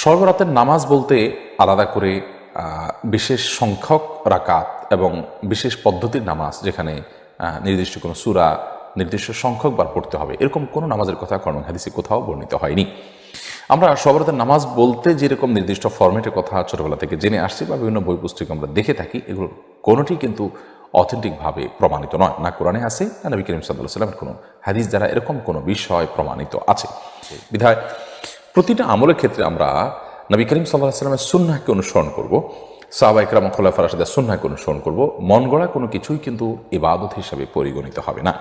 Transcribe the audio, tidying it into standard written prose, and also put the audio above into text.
সর্বরাতের নামাজ বলতে আলাদা করে বিশেষ সংখ্যক রাকাত এবং বিশেষ পদ্ধতির নামাজ, যেখানে নির্দিষ্ট কোনো সূরা নির্দিষ্ট সংখ্যক বার পড়তে হবে, এরকম কোনো নামাজের কথা কোরআন হাদিসে কোথাও বর্ণিত হয়নি। আমরা সর্বরাতের নামাজ বলতে যেরকম নির্দিষ্ট ফরম্যাটের কথা ছোটবেলা থেকে জেনে আসছি বা বিভিন্ন বই পুস্তকে আমরা দেখে থাকি, এগুলো কোনোটি কিন্তু অথেন্টিকভাবে প্রমাণিত নয়, না কোরআনে আছে না নবী করিম সাল্লাল্লাহু আলাইহি ওয়াসাল্লামের কোনো হাদিস দ্বারা এরকম কোনো বিষয় প্রমাণিত আছে। বিধায় প্রতিটা আমলের ক্ষেত্রে আমরা নবী করিম সাল্লাল্লাহু আলাইহি ওয়াসাল্লামের সুন্নাহকে অনুসরণ করব, সাহাবা ইকরাম খোলাফায়ে রাশিদিনের সুন্নাহকে অনুসরণ করব। মন গড়া কোনো কিছুই কিন্তু ইবাদত হিসাবে পরিগণিত হবে না।